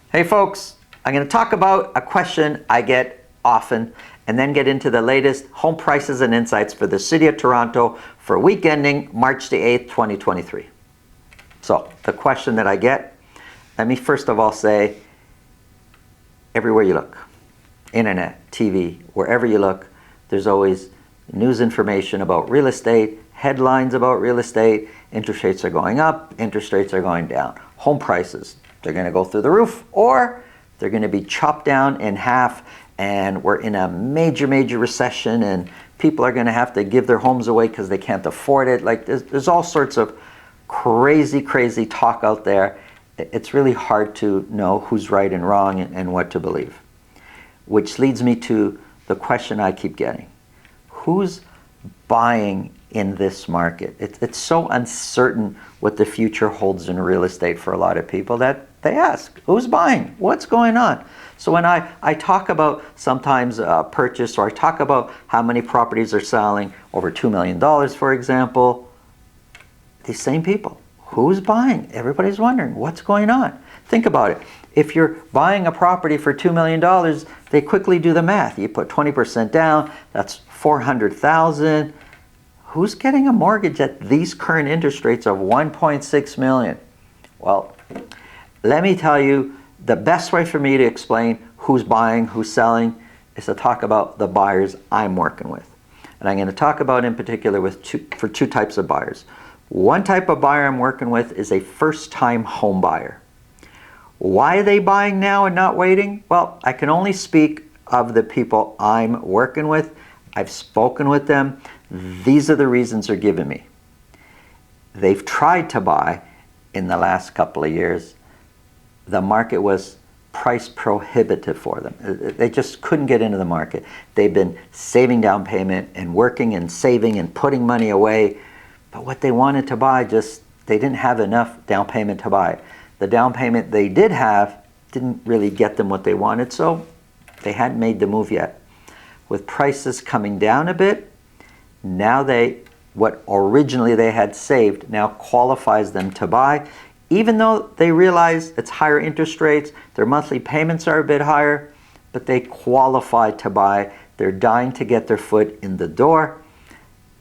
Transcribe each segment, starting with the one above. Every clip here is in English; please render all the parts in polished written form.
Hey folks, I'm going to talk about a question I get often and then get into the latest home prices and insights for the City of Toronto for week ending March the 8th, 2023. So the question that I get, let me first of all say, everywhere you look, internet, TV, wherever you look, there's always news information about real estate, headlines about real estate, interest rates are going up, interest rates are going down, home prices, they're going to go through the roof, or they're going to be chopped down in half, and we're in a major recession, and people are going to have to give their homes away because they can't afford it. Like there's all sorts of crazy talk out there. It's really hard to know who's right and wrong and what to believe. Which leads me to the question I keep getting. Who's buying in this market? It's so uncertain what the future holds in real estate for a lot of people that they ask, who's buying? What's going on? So when I talk about sometimes purchase, or I talk about how many properties are selling over $2 million, for example, these same people, who's buying? Everybody's wondering, what's going on? Think about it. If you're buying a property for $2 million, they quickly do the math. You put 20% down, that's $400,000. Who's getting a mortgage at these current interest rates of $1.6 million? Well, let me tell you, the best way for me to explain who's buying, who's selling, is to talk about the buyers I'm working with. And I'm going to talk about in particular for two types of buyers. One type of buyer I'm working with is a first-time home buyer. Why are they buying now and not waiting? Well, I can only speak of the people I'm working with. I've spoken with them. These are the reasons they're giving me. They've tried to buy in the last couple of years. The market was price prohibitive for them. They just couldn't get into the market. They've been saving down payment and working and saving and putting money away. But what they wanted to buy, they didn't have enough down payment to buy it. The down payment they did have didn't really get them what they wanted, so they hadn't made the move yet. With prices coming down a bit, now what originally they had saved now qualifies them to buy, even though they realize it's higher interest rates, their monthly payments are a bit higher, but they qualify to buy. They're dying to get their foot in the door.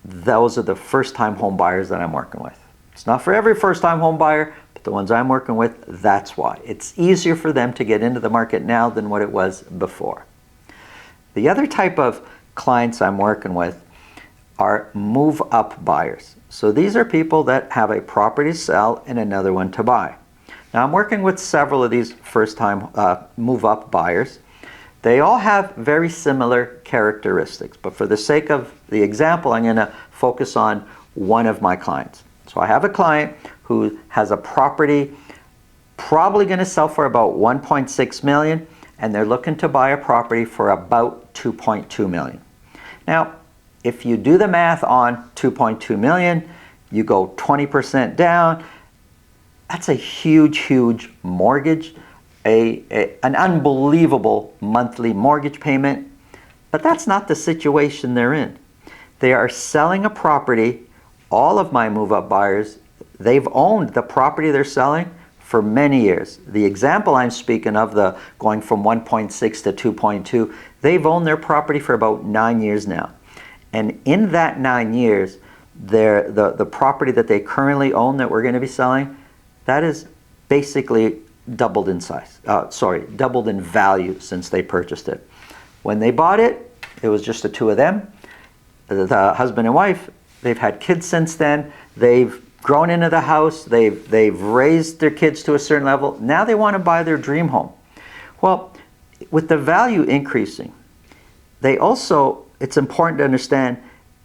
Those are the first-time home buyers that I'm working with. It's not for every first-time home buyer, but the ones I'm working with, that's why. It's easier for them to get into the market now than what it was before. The other type of clients I'm working with are move-up buyers. So these are people that have a property to sell and another one to buy. Now I'm working with several of these first-time move-up buyers. They all have very similar characteristics, but for the sake of the example, I'm going to focus on one of my clients. So I have a client who has a property probably going to sell for about $1.6 million, and they're looking to buy a property for about $2.2 million. Now, if you do the math on $2.2 million, you go 20% down, that's a huge mortgage, an unbelievable monthly mortgage payment, but that's not the situation they're in. They are selling a property. All of my move-up buyers, they've owned the property they're selling for many years. The example I'm speaking of, the going from 1.6 to 2.2, they've owned their property for about 9 years now. And in that 9 years, the property that they currently own that we're going to be selling, that is basically doubled in size. Doubled in value since they purchased it. When they bought it, it was just the two of them, the husband and wife. They've had kids since then. They've grown into the house. They've raised their kids to a certain level. Now they want to buy their dream home. Well, with the value increasing, it's important to understand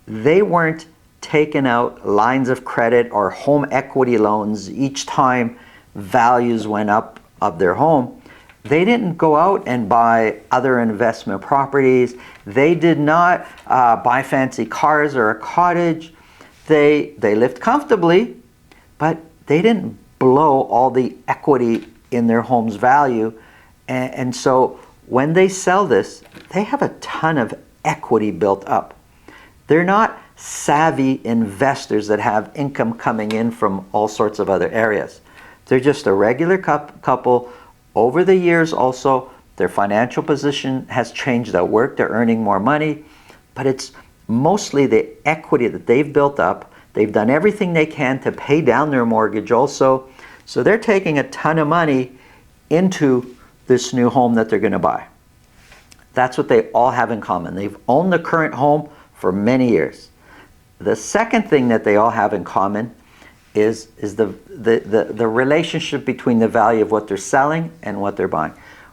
they weren't taking out lines of credit or home equity loans each time values went up of their home. They didn't go out and buy other investment properties. They did not buy fancy cars or a cottage. They lived comfortably, but they didn't blow all the equity in their home's value. And so when they sell this, they have a ton of equity built up. They're not savvy investors that have income coming in from all sorts of other areas. They're just a regular couple Over the years also, their financial position has changed at work. They're earning more money, but it's mostly the equity that they've built up. They've done everything they can to pay down their mortgage also. So they're taking a ton of money into this new home that they're going to buy. That's what they all have in common. They've owned the current home for many years. The second thing that they all have in common is the relationship between the value of what they're selling and what they're buying.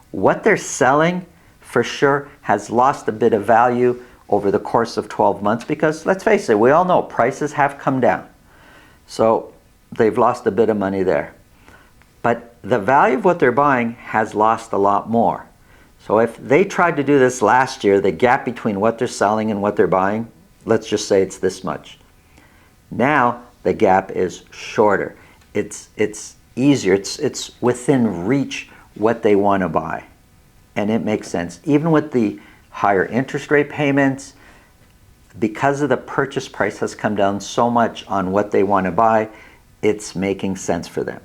What they're selling, for sure, has lost a bit of value over the course of 12 months because, let's face it, we all know prices have come down. So they've lost a bit of money there. But the value of what they're buying has lost a lot more. So if they tried to do this last year, the gap between what they're selling and what they're buying, let's just say it's this much. Now the gap is shorter. It's easier. It's within reach what they want to buy. And it makes sense. Even with the higher interest rate payments, because of the purchase price has come down so much on what they want to buy, it's making sense for them.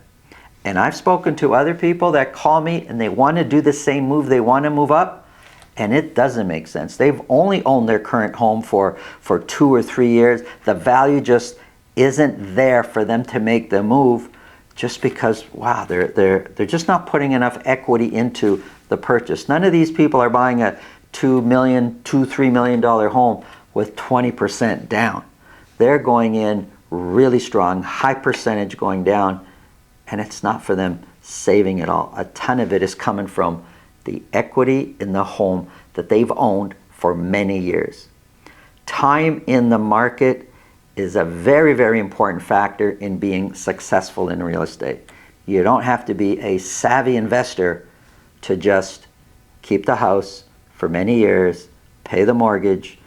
And I've spoken to other people that call me and they want to do the same move. They want to move up, and it doesn't make sense. They've only owned their current home for 2 or 3 years. The value just isn't there for them to make the move just because, wow, they're just not putting enough equity into the purchase. None of these people are buying a $2 million, $3 million home with 20% down. They're going in really strong, high percentage going down, and it's not for them saving it all. A ton of it is coming from the equity in the home that they've owned for many years. Time in the market is a very, very important factor in being successful in real estate. You don't have to be a savvy investor to just keep the house for many years, pay the mortgage,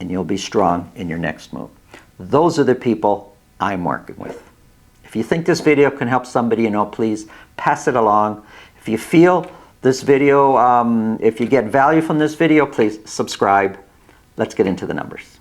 and you'll be strong in your next move. Those are the people I'm working with. If you think this video can help somebody you know, please pass it along. If you feel this video, if you get value from this video, please subscribe. Let's get into the numbers.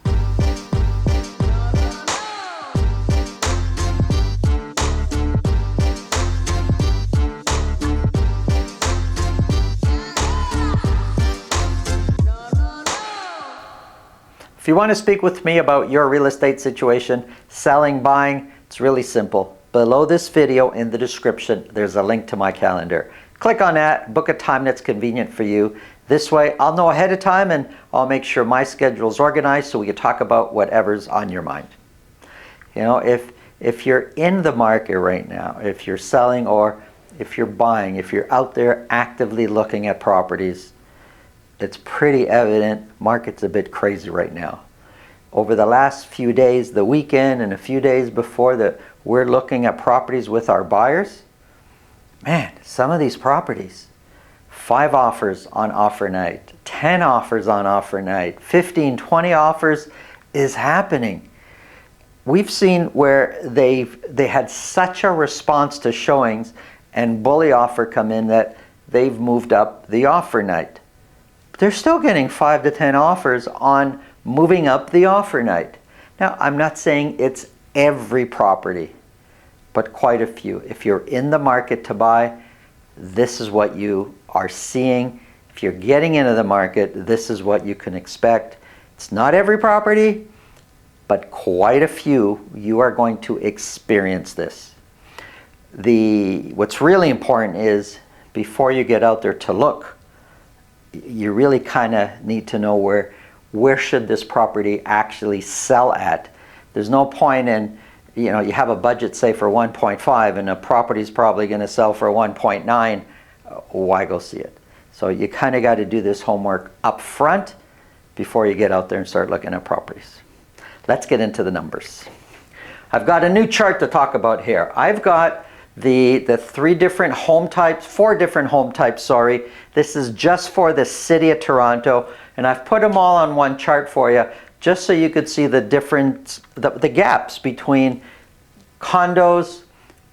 If you want to speak with me about your real estate situation, selling, buying, it's really simple. Below this video in the description, there's a link to my calendar. Click on that, book a time that's convenient for you. This way, I'll know ahead of time and I'll make sure my schedule is organized so we can talk about whatever's on your mind. You know, if you're in the market right now, if you're selling or if you're buying, if you're out there actively looking at properties, it's pretty evident market's a bit crazy right now. Over the last few days, the weekend and a few days before that, we're looking at properties with our buyers. Man, some of these properties, 5 offers on offer night, 10 offers on offer night, 15, 20 offers is happening. We've seen where they had such a response to showings and bully offer come in that they've moved up the offer night. They're still getting 5 to 10 offers on moving up the offer night. Now, I'm not saying it's every property, but quite a few. If you're in the market to buy, this is what you are seeing. If you're getting into the market, this is what you can expect. It's not every property, but quite a few, you are going to experience this. What's really important is before you get out there to look, you really kind of need to know where should this property actually sell at. There's no point in, you know, you have a budget say for 1.5 and a property is probably going to sell for 1.9. Why go see it? So you kind of got to do this homework up front before you get out there and start looking at properties. Let's get into the numbers. I've got a new chart to talk about here. I've got the 4 different home types, sorry. This is just for the city of Toronto, and I've put them all on one chart for you just so you could see the difference, the gaps between condos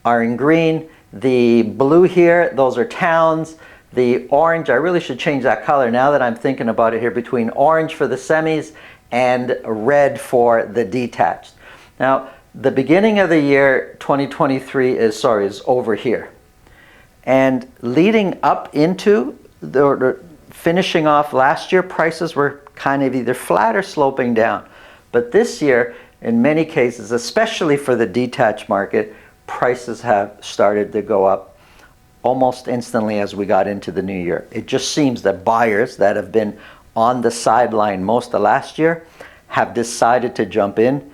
are in green, the blue here, those are towns, the orange, I really should change that color now that I'm thinking about it here, between orange for the semis and red for the detached. Now, the beginning of the year 2023 is over here. And leading up into the finishing off last year, prices were kind of either flat or sloping down. But this year, in many cases, especially for the detached market, prices have started to go up almost instantly as we got into the new year. It just seems that buyers that have been on the sideline most of last year have decided to jump in,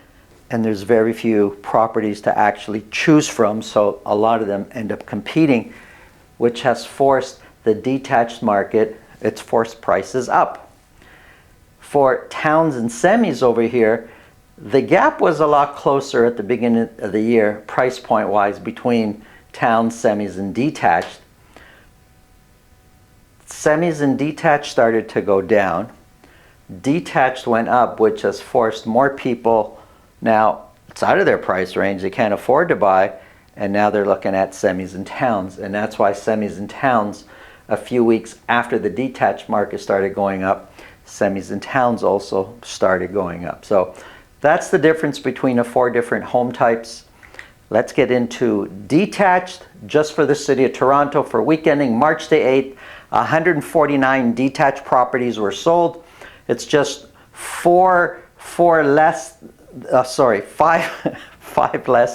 and there's very few properties to actually choose from, so a lot of them end up competing, which has forced the detached market, it's forced prices up. For towns and semis over here, the gap was a lot closer at the beginning of the year, price point wise, between towns, semis, and detached. Semis and detached started to go down. Detached went up, which has forced more people, now it's out of their price range, they can't afford to buy, and now they're looking at semis and towns. And that's why semis and towns, a few weeks after the detached market started going up, semis and towns also started going up. So that's the difference between the 4 different home types. Let's get into detached. Just for the city of Toronto, for week ending March the 8th, 149 detached properties were sold. It's just five less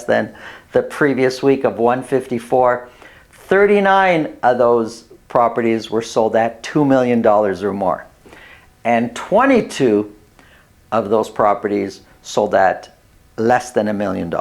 than the previous week of 154. 39 of those properties were sold at $2 million or more. And 22 of those properties sold at less than $1 million.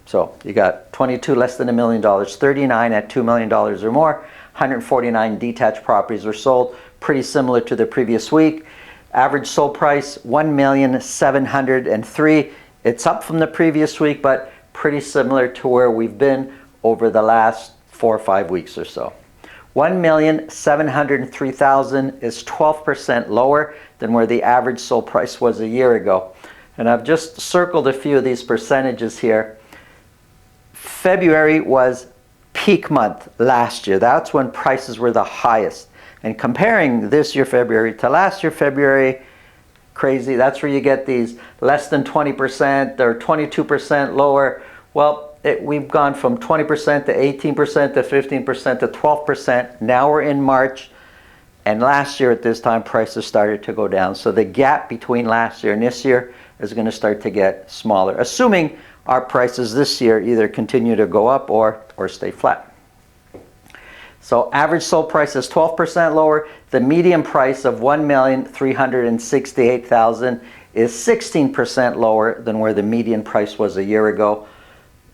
So you got 22 less than $1 million, 39 at $2 million or more, 149 detached properties were sold, pretty similar to the previous week. Average sold price, $1,703,000. It's up from the previous week, but pretty similar to where we've been over the last 4 or 5 weeks or so. $1,703,000 is 12% lower than where the average sold price was a year ago. And I've just circled a few of these percentages here. February was peak month last year. That's when prices were the highest. And comparing this year February to last year February, crazy. That's where you get these less than 20% or 22% lower. Well, we've gone from 20% to 18% to 15% to 12%. Now we're in March, and last year at this time prices started to go down. So the gap between last year and this year is going to start to get smaller, assuming our prices this year either continue to go up or stay flat. So average sold price is 12% lower. The median price of $1,368,000 is 16% lower than where the median price was a year ago.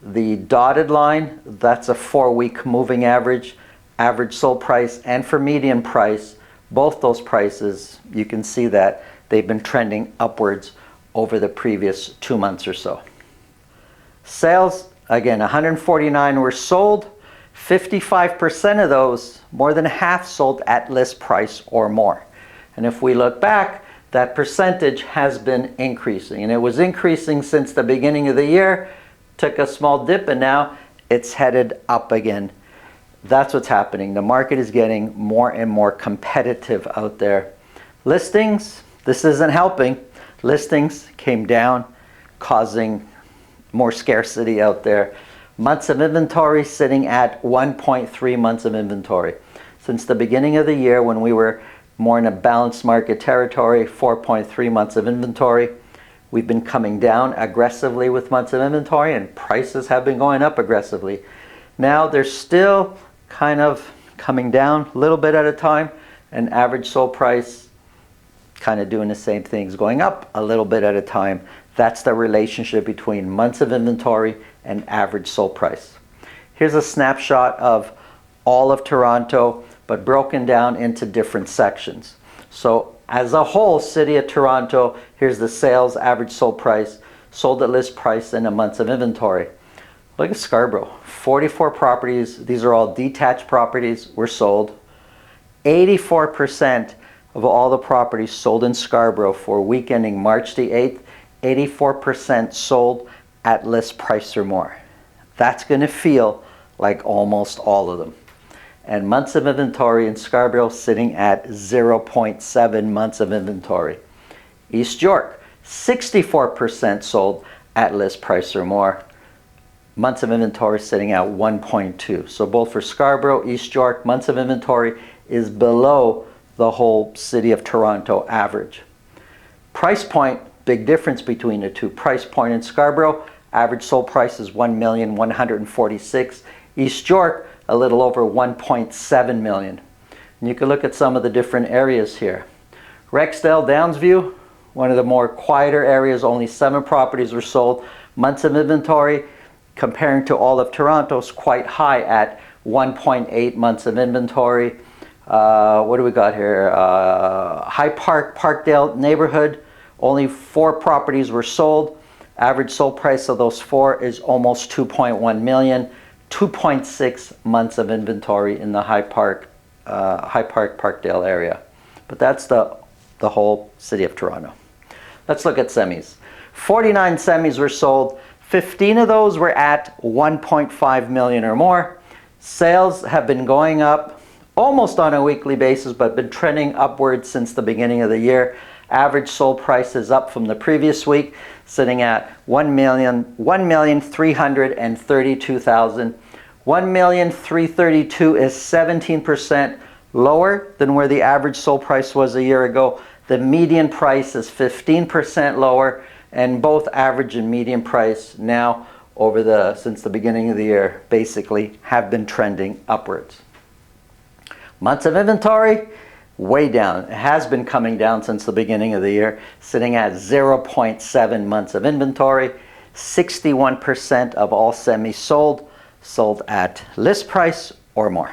The dotted line, that's a 4-week moving average, average sold price, and for median price, both those prices, you can see that they've been trending upwards over the previous 2 months or so. Sales, again, 149 were sold. 55% of those, more than half, sold at list price or more. And if we look back, that percentage has been increasing. And it was increasing since the beginning of the year, took a small dip, and now it's headed up again. That's what's happening. The market is getting more and more competitive out there. Listings, this isn't helping. Listings came down, causing more scarcity out there. Months of inventory sitting at 1.3 months of inventory. Since the beginning of the year, when we were more in a balanced market territory, 4.3 months of inventory. We've been coming down aggressively with months of inventory, and prices have been going up aggressively. Now they're still kind of coming down a little bit at a time, and average sold price kind of doing the same things, going up a little bit at a time. That's the relationship between months of inventory and average sold price. Here's a snapshot of all of Toronto, but broken down into different sections. So as a whole, City of Toronto, here's the sales, average sold price, sold at list price, and the months of inventory. Look at Scarborough, 44 properties, these are all detached properties, were sold. 84% of all the properties sold in Scarborough for week ending March the 8th, 84% sold at list price or more. That's going to feel like almost all of them. And months of inventory in Scarborough sitting at 0.7 months of inventory. East York, 64% sold at list price or more. months of inventory sitting at 1.2. So both for Scarborough, East York, months of inventory is below the whole city of Toronto average. Price point, big difference between the two. Price point in Scarborough, average sold price is $1,146,000. East York, a little over $1.7 million. And you can look at some of the different areas here. Rexdale, Downsview, one of the more quieter areas, only 7 properties were sold. Months of inventory, comparing to all of Toronto, is quite high at 1.8 months of inventory. What do we got here? High Park, Parkdale neighborhood, only 4 properties were sold. Average sold price of those 4 is almost $2.1 million. 2.6 months of inventory in the High Park, Parkdale area. But that's the whole city of Toronto. Let's look at semis. 49 semis were sold. 15 of those were at 1.5 million or more. Sales have been going up almost on a weekly basis, but been trending upwards since the beginning of the year. Average sold price is up from the previous week, sitting at $1,332,000. $1,332,000 is 17% lower than where the average sold price was a year ago. The median price is 15% lower, and both average and median price now since the beginning of the year basically have been trending upwards. Months of inventory, way down. It has been coming down since the beginning of the year, sitting at 0.7 months of inventory. 61% of all semis sold at list price or more.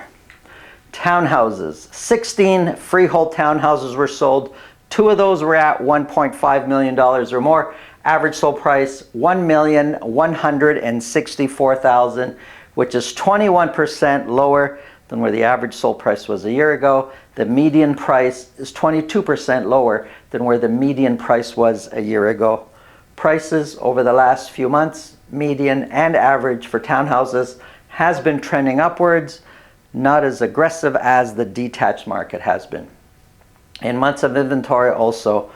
Townhouses, 16 freehold townhouses were sold. 2 of those were at $1.5 million or more. Average sold price $1,164,000, which is 21% lower than where the average sold price was a year ago. The median price is 22% lower than where the median price was a year ago. Prices over the last few months, median and average for townhouses, has been trending upwards, not as aggressive as the detached market has been. In months of inventory also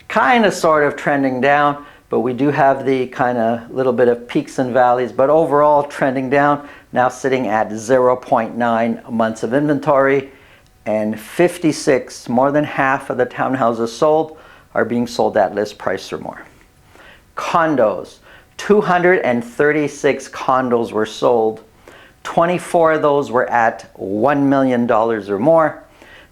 kind of sort of trending down, but we do have the kind of little bit of peaks and valleys, but overall trending down, now sitting at 0.9 months of inventory, and 56, more than half of the townhouses sold are being sold at list price or more. Condos, 236 condos were sold. 24 of those were at $1 million or more.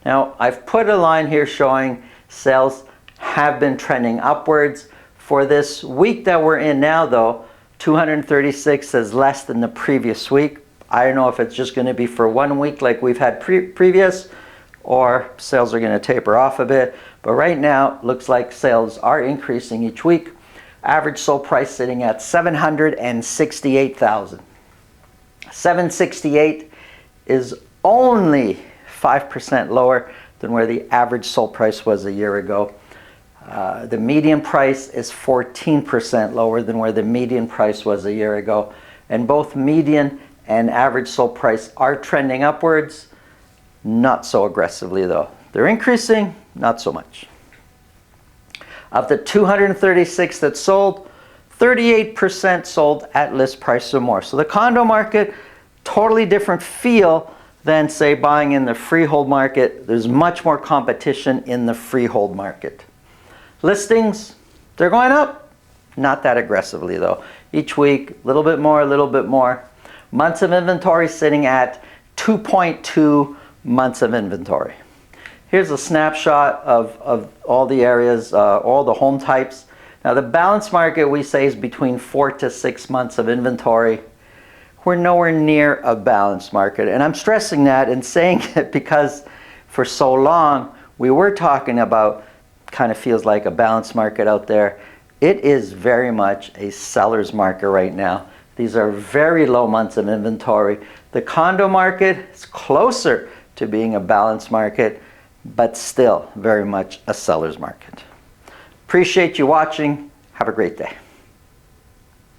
Now, I've put a line here showing sales have been trending upwards. For this week that we're in now, though, 236 is less than the previous week. I don't know if it's just going to be for 1 week like we've had previous, or sales are going to taper off a bit. But right now, looks like sales are increasing each week. Average sold price sitting at $768,000. $768 is only 5% lower than where the average sold price was a year ago. The median price is 14% lower than where the median price was a year ago. And both median and average sold price are trending upwards, not so aggressively though. They're increasing, not so much. Of the 236 that sold, 38% sold at list price or more. So the condo market, totally different feel than, say, buying in the freehold market. There's much more competition in the freehold market. Listings, they're going up, not that aggressively though. Each week, a little bit more, a little bit more. Months of inventory sitting at 2.2 months of inventory. Here's a snapshot of all the areas, all the home types. Now the balanced market, we say, is between 4 to 6 months of inventory. We're nowhere near a balanced market. And I'm stressing that and saying it because for so long we were talking about, kind of feels like a balanced market out there. It is very much a seller's market right now. These are very low months of inventory. The condo market is closer to being a balanced market, but still very much a seller's market. Appreciate you watching. Have a great day.